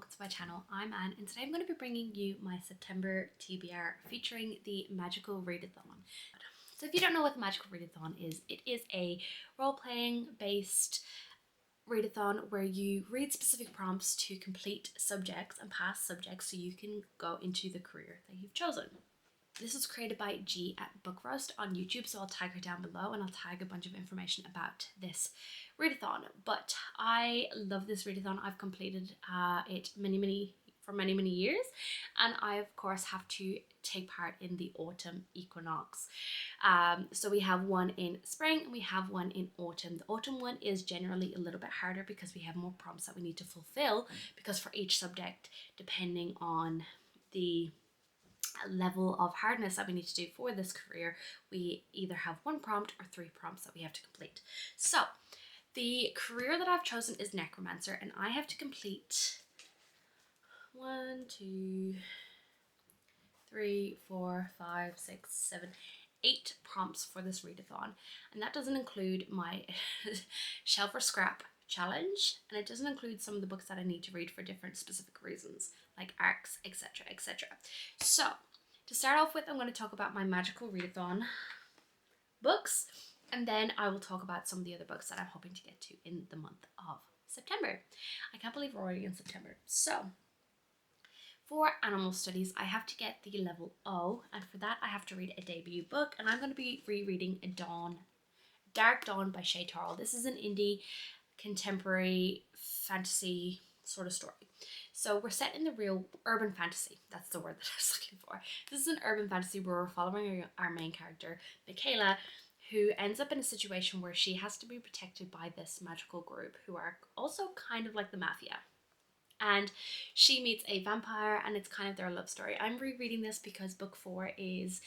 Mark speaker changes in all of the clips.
Speaker 1: welcome to my channel. I'm Anne and today I'm going to be bringing you my September TBR featuring the Magical Readathon. So if you don't know what the Magical Readathon is, it is a role-playing based readathon where you read specific prompts to complete subjects and pass subjects so you can go into the career that you've chosen. This was created by G at Book Roast on YouTube, so I'll tag her down below and I'll tag a bunch of information about this readathon. But I love this readathon. I've completed it for many years, and I of course have to take part in the autumn equinox. So we have one in spring and we have one in autumn. The autumn one is generally a little bit harder because we have more prompts that we need to fulfill, because for each subject, depending on the level of hardness that we need to do for this career, we either have one prompt or 3 prompts that we have to complete. So the career that I've chosen is necromancer, and I have to complete 1, 2, 3, 4, 5, 6, 7, 8 prompts for this readathon, and that doesn't include my shelf or scrap challenge, and it doesn't include some of the books that I need to read for different specific reasons, like arcs, etc, etc. So to start off with, I'm going to talk about my Magical Readathon books, and then I will talk about some of the other books that I'm hoping to get to in the month of September. I can't believe we're already in September. So for animal studies, I have to get the level O, and for that I have to read a debut book, and I'm going to be rereading Dark Dawn by Shay Tarl. This is an indie contemporary fantasy sort of story. So we're set in the real urban fantasy. That's the word that I was looking for. This is an urban fantasy where we're following our main character, Michaela, who ends up in a situation where she has to be protected by this magical group who are also kind of like the mafia. And she meets a vampire, and it's kind of their love story. I'm rereading this because book 4 is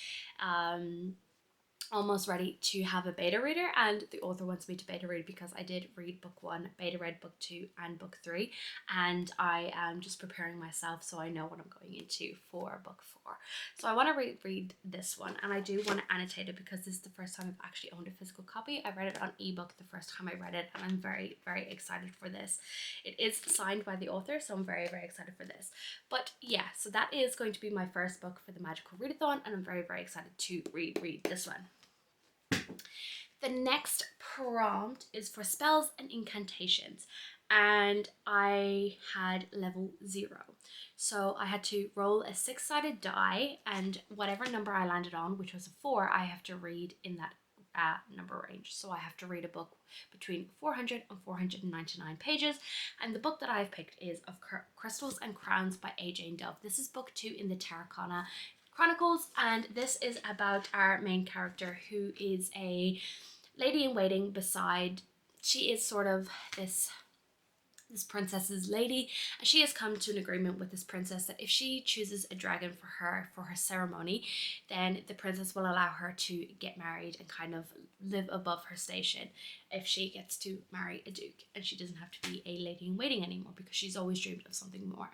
Speaker 1: almost ready to have a beta reader, and the author wants me to beta read because I did read book 1, beta read book 2 and book 3, and I am just preparing myself so I know what I'm going into for book 4. So I want to read this one, and I do want to annotate it because this is the first time I've actually owned a physical copy. I read it on ebook the first time I read it, and I'm very excited for this. It is signed by the author, so I'm very excited for this. But yeah, so that is going to be my first book for the Magical Readathon, and I'm very excited to read this one. The next prompt is for spells and incantations, and I had level 0. So I had to roll a 6-sided die, and whatever number I landed on, which was a 4, I have to read in that number range. So I have to read a book between 400 and 499 pages, and the book that I've picked is Of Crystals and Crowns by A. Jane Dove. This is book 2 in the Tarracona Chronicles, and this is about our main character, who is a lady in waiting beside, she is sort of this princess's lady, and she has come to an agreement with this princess that if she chooses a dragon for her ceremony, then the princess will allow her to get married and kind of live above her station if she gets to marry a duke, and she doesn't have to be a lady in waiting anymore because she's always dreamed of something more.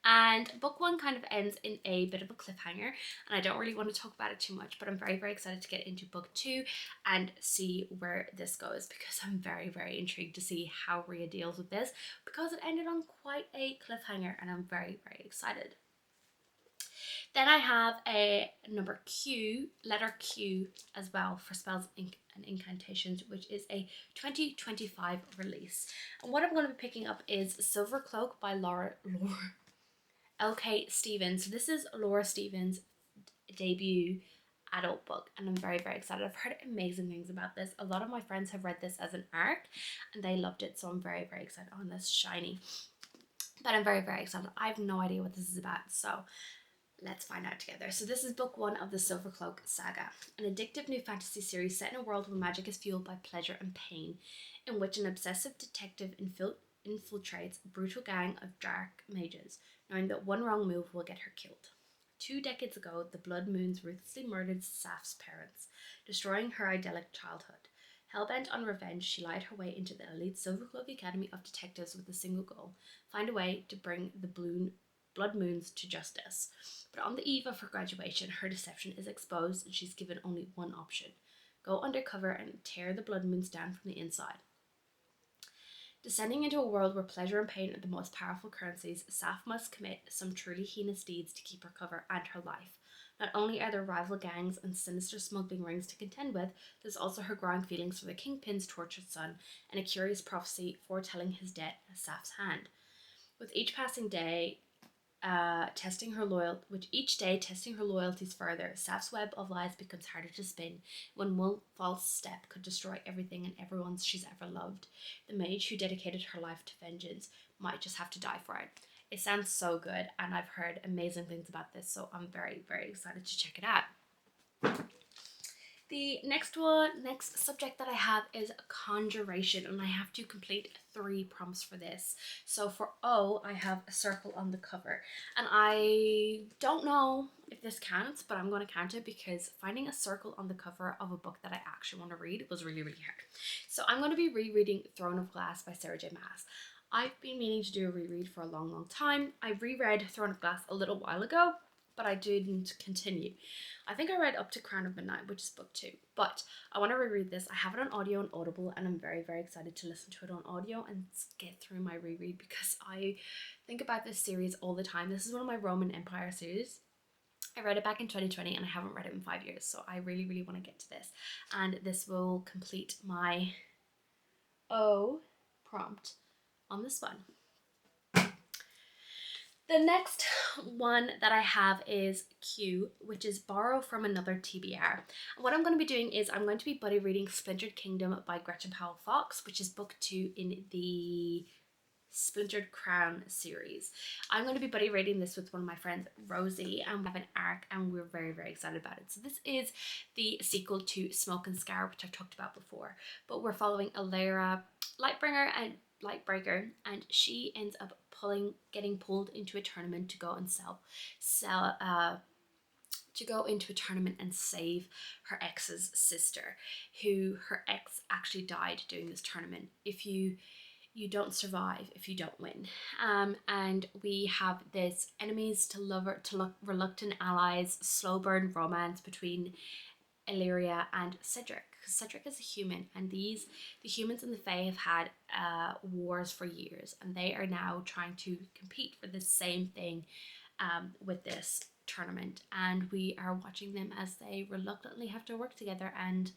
Speaker 1: And book 1 kind of ends in a bit of a cliffhanger, and I don't really want to talk about it too much, but I'm very excited to get into book 2 and see where this goes, because I'm very intrigued to see how Rhea deals with this, because it ended on quite a cliffhanger, and I'm very excited. Then I have a letter Q as well, for spells and incantations, which is a 2025 release. And what I'm going to be picking up is Silver Cloak by L.K. Stevens. So this is Laura Stevens' debut adult book, and I'm very excited. I've heard amazing things about this. A lot of my friends have read this as an arc and they loved it, so I'm very excited on this shiny. But I'm very excited. I have no idea what this is about, so let's find out together. So this is book 1 of the Silver Cloak saga, an addictive new fantasy series set in a world where magic is fueled by pleasure and pain, in which an obsessive detective infiltrates a brutal gang of dark mages, knowing that one wrong move will get her killed. 2 decades ago, the Blood Moons ruthlessly murdered Saf's parents, destroying her idyllic childhood. Hellbent on revenge, she lied her way into the elite Silver Cloak Academy of Detectives with a single goal: find a way to bring the Blood Moons to justice. But on the eve of her graduation, her deception is exposed, and she's given only one option: go undercover and tear the Blood Moons down from the inside. Descending into a world where pleasure and pain are the most powerful currencies, Saf must commit some truly heinous deeds to keep her cover and her life. Not only are there rival gangs and sinister smuggling rings to contend with, there's also her growing feelings for the Kingpin's tortured son and a curious prophecy foretelling his death at Saf's hand. With each passing day, each day testing her loyalties further, Saf's web of lies becomes harder to spin when one false step could destroy everything and everyone she's ever loved. The mage who dedicated her life to vengeance might just have to die for it. It sounds so good, and I've heard amazing things about this, so I'm very, very excited to check it out. The next subject that I have is conjuration, and I have to complete 3 prompts for this. So for O, I have a circle on the cover, and I don't know if this counts, but I'm going to count it because finding a circle on the cover of a book that I actually want to read was really, really hard. So I'm going to be rereading Throne of Glass by Sarah J. Maas. I've been meaning to do a reread for a long, long time. I reread Throne of Glass a little while ago, but I didn't continue. I think I read up to Crown of Midnight, which is book 2, but I want to reread this. I have it on audio and Audible, and I'm very, very excited to listen to it on audio and get through my reread because I think about this series all the time. This is one of my Roman Empire series. I read it back in 2020 and I haven't read it in 5 years, so I really, really want to get to this, and this will complete my O prompt on this one. The next one that I have is Q, which is Borrow from Another TBR. And what I'm going to be doing is I'm going to be buddy reading Splintered Kingdom by Gretchen Powell Fox, which is book 2 in the Splintered Crown series. I'm going to be buddy reading this with one of my friends, Rosie, and we have an arc and we're very, very excited about it. So this is the sequel to Smoke and Scar, which I've talked about before, but we're following Alara Lightbreaker, and she ends up getting pulled into a tournament to go and save her ex's sister, who her ex actually died doing this tournament. If you don't survive if you don't win. And we have this enemies to reluctant allies, slow burn romance between Illyria and Cedric. Because Cedric is a human, and the humans and the Fae have had wars for years, and they are now trying to compete for the same thing with this tournament. And we are watching them as they reluctantly have to work together and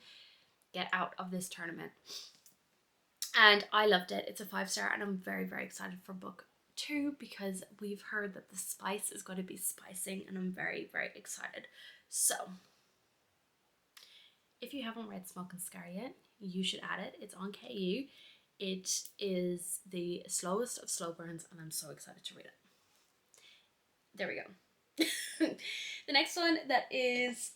Speaker 1: get out of this tournament. And I loved it. It's a 5-star, and I'm very, very excited for book 2 because we've heard that the spice is going to be spicing, and I'm very, very excited. So if you haven't read Smoke and Scar yet, you should add it. It's on KU. It is the slowest of slow burns, and I'm so excited to read it. There we go. The next one that is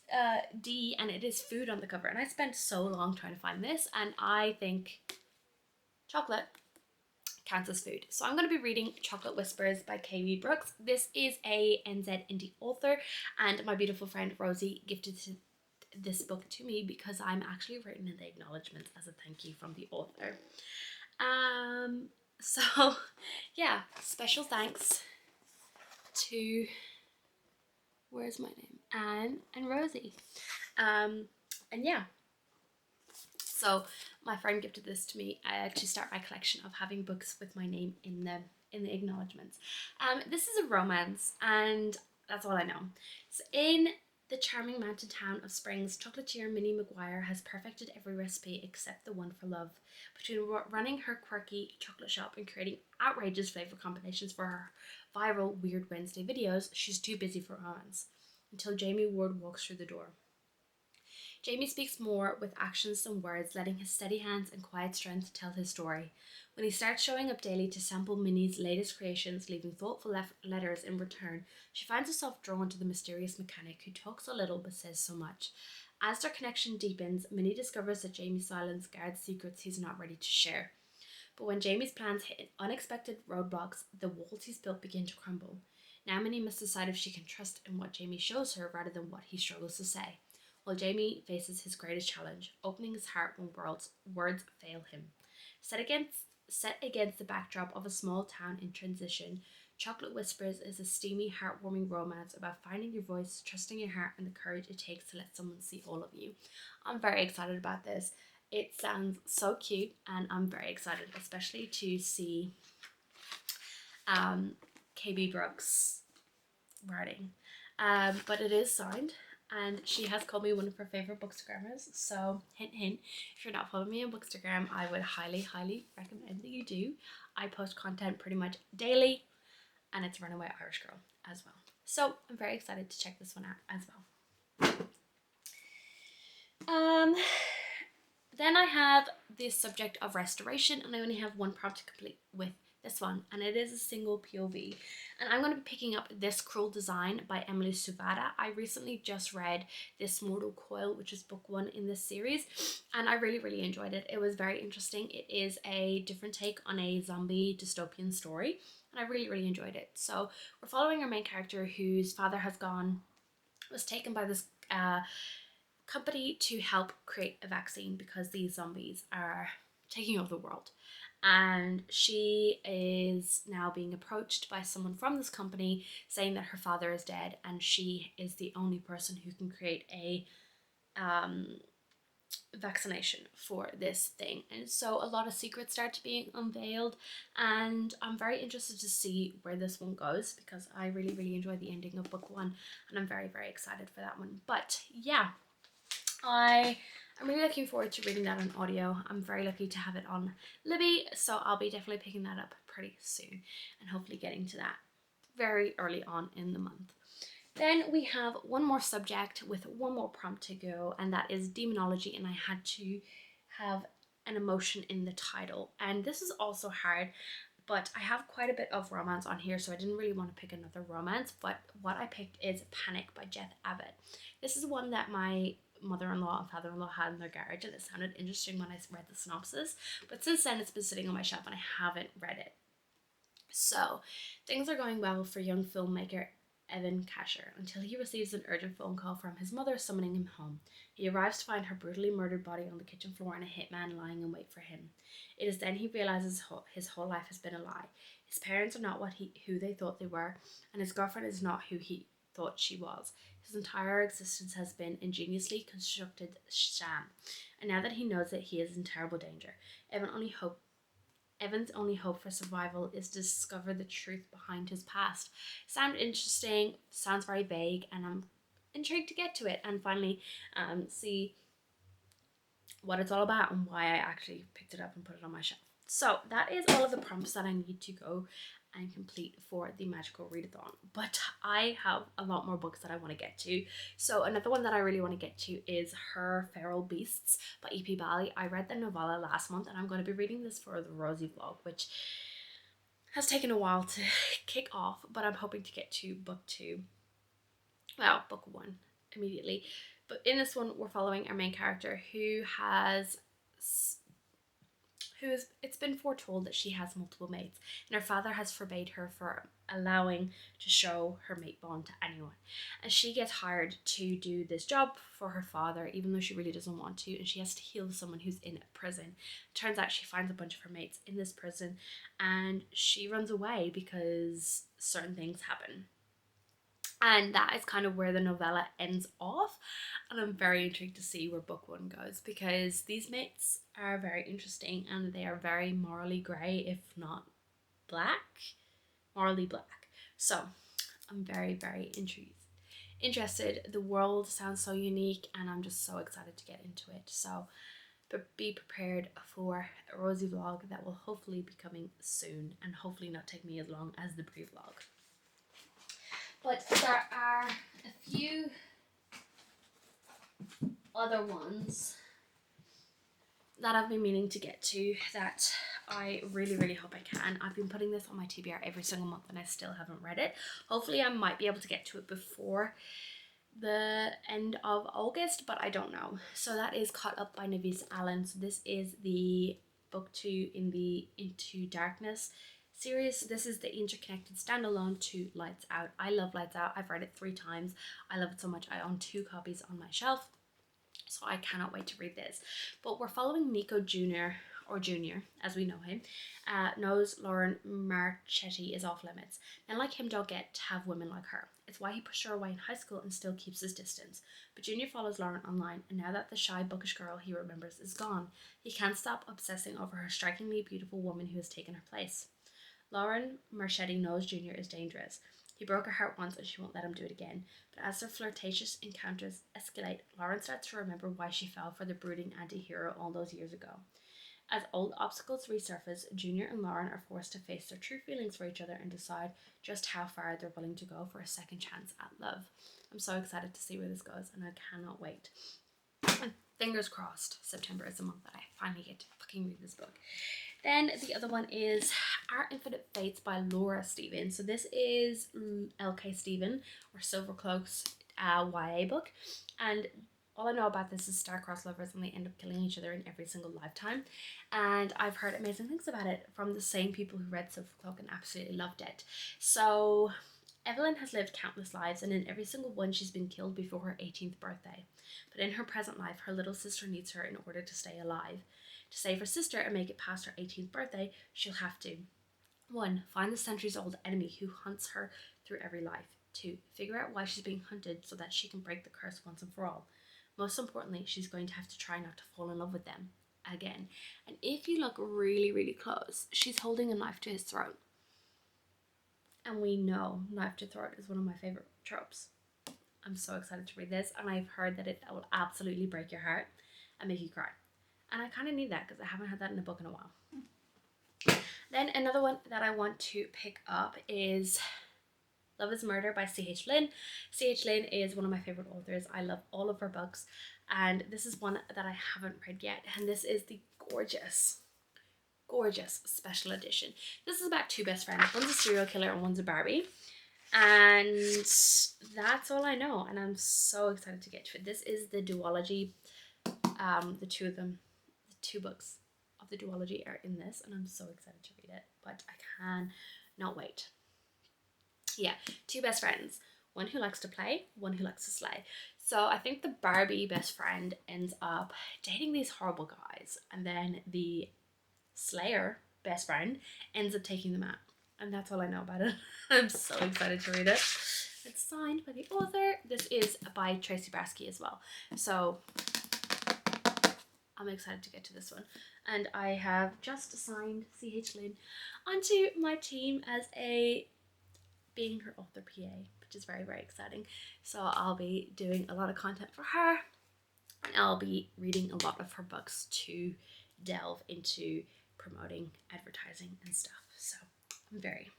Speaker 1: D, and it is food on the cover. And I spent so long trying to find this, and I think chocolate counts as food. So I'm going to be reading Chocolate Whispers by K.V. Brooks. This is a NZ indie author, and my beautiful friend Rosie gifted this book to me because I'm actually written in the acknowledgements as a thank you from the author. So yeah, special thanks to, where's my name? Anne and Rosie. And yeah. So my friend gifted this to me to start my collection of having books with my name in the acknowledgements. This is a romance, and that's all I know. So in the charming mountain town of Springs, chocolatier Minnie McGuire has perfected every recipe except the one for love. Between running her quirky chocolate shop and creating outrageous flavor combinations for her viral Weird Wednesday videos, she's too busy for romance. Until Jamie Ward walks through the door. Jamie speaks more with actions than words, letting his steady hands and quiet strength tell his story. When he starts showing up daily to sample Minnie's latest creations, leaving thoughtful letters in return, she finds herself drawn to the mysterious mechanic who talks a little but says so much. As their connection deepens, Minnie discovers that Jamie's silence guards secrets he's not ready to share. But when Jamie's plans hit unexpected roadblocks, the walls he's built begin to crumble. Now Minnie must decide if she can trust in what Jamie shows her rather than what he struggles to say. While Jamie faces his greatest challenge, opening his heart when words fail him. Set against the backdrop of a small town in transition, Chocolate Whispers is a steamy, heartwarming romance about finding your voice, trusting your heart, and the courage it takes to let someone see all of you. I'm very excited about this. It sounds so cute and I'm very excited, especially to see KB Brooks writing. But it is signed, and she has called me one of her favorite bookstagrammers. So hint hint, if you're not following me on Bookstagram, I would highly recommend that you do. I post content pretty much daily, and it's Runaway Irish Girl as well. So I'm very excited to check this one out as well. Then I have the subject of restoration, and I only have one prompt to complete with this one, and it is a single POV. And I'm going to be picking up This Cruel Design by Emily Suvada. I recently just read This Mortal Coil, which is book 1 in this series, and I really enjoyed it. It was very interesting. It is a different take on a zombie dystopian story, and I really enjoyed it. So we're following our main character whose father was taken by this company to help create a vaccine because these zombies are taking over the world. And she is now being approached by someone from this company saying that her father is dead and she is the only person who can create a vaccination for this thing. And so a lot of secrets start being unveiled, and I'm very interested to see where this one goes because I really enjoyed the ending of book 1, and I'm very excited for that one. But yeah, I'm really looking forward to reading that on audio. I'm very lucky to have it on Libby, so I'll be definitely picking that up pretty soon and hopefully getting to that very early on in the month. Then we have one more subject with one more prompt to go, and that is demonology, and I had to have an emotion in the title. And this is also hard, but I have quite a bit of romance on here, so I didn't really want to pick another romance, but what I picked is Panic by Jeff Abbott. This is one that my mother-in-law and father-in-law had in their garage, and it sounded interesting when I read the synopsis, but since then it's been sitting on my shelf and I haven't read it. So things are going well for young filmmaker Evan Casher until he receives an urgent phone call from his mother summoning him home. He arrives to find her brutally murdered body on the kitchen floor and a hitman lying in wait for him. It is then he realizes his whole life has been a lie. His parents are not who they thought they were, and his girlfriend is not who he thought she was. His entire existence has been ingeniously constructed sham, and now that he knows it, he is in terrible danger. Evan's only hope for survival is to discover the truth behind his past. Sounds interesting, sounds very vague, and I'm intrigued to get to it and finally see what it's all about and why I actually picked it up and put it on my shelf. So that is all of the prompts that I need to go and complete for the magical readathon, but I have a lot more books that I want to get to. So another one that I really want to get to is Her Feral Beasts by E.P. Bally. I read the novella last month and I'm going to be reading this for the Rosie vlog, which has taken a while to kick off, but I'm hoping to get to book 1 immediately. But in this one we're following our main character it's been foretold that she has multiple mates, and her father has forbade her for allowing to show her mate bond to anyone. And she gets hired to do this job for her father, even though she really doesn't want to, and she has to heal someone who's in a prison. Turns out she finds a bunch of her mates in this prison, and she runs away because certain things happen. And that is kind of where the novella ends off, and I'm very intrigued to see where book 1 goes because these mates are very interesting and they are very morally grey, if not morally black. So I'm very interested. The world sounds so unique and I'm just so excited to get into it. So be prepared for a Rosie vlog that will hopefully be coming soon and hopefully not take me as long as the pre-vlog. But there are a few other ones that I've been meaning to get to that I really hope I can. I've been putting this on my TBR every single month and I still haven't read it. Hopefully I might be able to get to it before the end of August, but I don't know. So that is Caught Up by Navis Allen. So this is the book 2 in the Into Darkness series. This is the interconnected standalone to Lights Out. I love Lights Out. I've read it 3 times. I love it so much. I own 2 copies on my shelf, so I cannot wait to read this. But we're following Nico Jr. or Junior, as we know him, knows Lauren Marchetti is off limits. Men like him don't get to have women like her. It's why he pushed her away in high school and still keeps his distance. But Junior follows Lauren online, and now that the shy, bookish girl he remembers is gone, he can't stop obsessing over her strikingly beautiful woman who has taken her place. Lauren Marchetti knows Junior is dangerous. He broke her heart once and she won't let him do it again. But as their flirtatious encounters escalate, Lauren starts to remember why she fell for the brooding anti-hero all those years ago. As old obstacles resurface, Junior and Lauren are forced to face their true feelings for each other and decide just how far they're willing to go for a second chance at love. I'm so excited to see where this goes, and I cannot wait. And fingers crossed, September is the month that I finally get to fucking read this book. Then the other one is Our Infinite Fates by Laura Stephen. So this is L.K. Stephen, or Silver Cloak's YA book. And all I know about this is star-crossed lovers and they end up killing each other in every single lifetime. And I've heard amazing things about it from the same people who read Silver Cloak and absolutely loved it. So Evelyn has lived countless lives, and in every single one she's been killed before her 18th birthday. But in her present life, her little sister needs her in order to stay alive. To save her sister and make it past her 18th birthday, she'll have to 1. Find the centuries-old enemy who hunts her through every life. 2. Figure out why she's being hunted so that she can break the curse once and for all. Most importantly, she's going to have to try not to fall in love with them again. And if you look really, really close, she's holding a knife to his throat. And we know knife to throat is one of my favorite tropes. I'm so excited to read this, and I've heard that it will absolutely break your heart and make you cry. And I kind of need that because I haven't had that in a book in a while. Then another one that I want to pick up is Love is Murder by C.H. Lynn. C.H. Lynn is one of my favorite authors. I love all of her books, and this is one that I haven't read yet, and this is the gorgeous special edition. This is about two best friends. One's a serial killer and one's a Barbie, and that's all I know, and I'm so excited to get to it. This is the duology. The two of them, the two books of the duology are in this, and I'm so excited to read it, but I cannot wait. Yeah, two best friends, one who likes to play, one who likes to slay. So I think the Barbie best friend ends up dating these horrible guys, and then the Slayer best friend ends up taking them out, and that's all I know about it. I'm so excited to read it. It's signed by the author. This is by Tracy Brasky as well, so I'm excited to get to this one. And I have just assigned C.H. Lynn onto my team as being her author PA, which is very, very exciting. So I'll be doing a lot of content for her, and I'll be reading a lot of her books to delve into promoting, advertising and stuff. So I'm very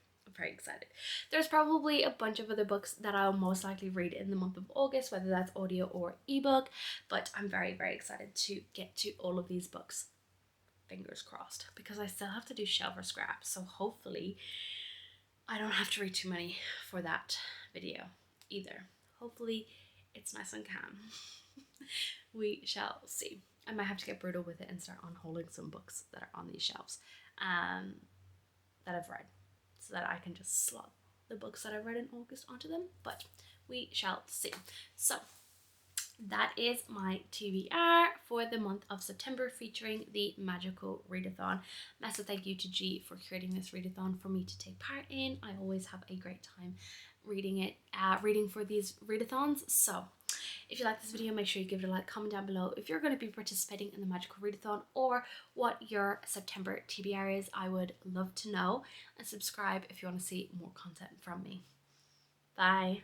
Speaker 1: excited. There's probably a bunch of other books that I'll most likely read in the month of August, whether that's audio or ebook, but I'm very, very excited to get to all of these books. Fingers crossed, because I still have to do shelf or scrap, so hopefully I don't have to read too many for that video either. Hopefully it's nice and calm. We shall see. I might have to get brutal with it and start unholding some books that are on these shelves that I've read, so that I can just slot the books that I read in August onto them, but we shall see. So that is my TBR for the month of September, featuring the magical readathon. Massive thank you to G for creating this readathon for me to take part in. I always have a great time reading for these readathons. So if you like this video, make sure you give it a like, comment down below if you're going to be participating in the magical readathon or what your September TBR is. I would love to know, and subscribe if you want to see more content from me. Bye.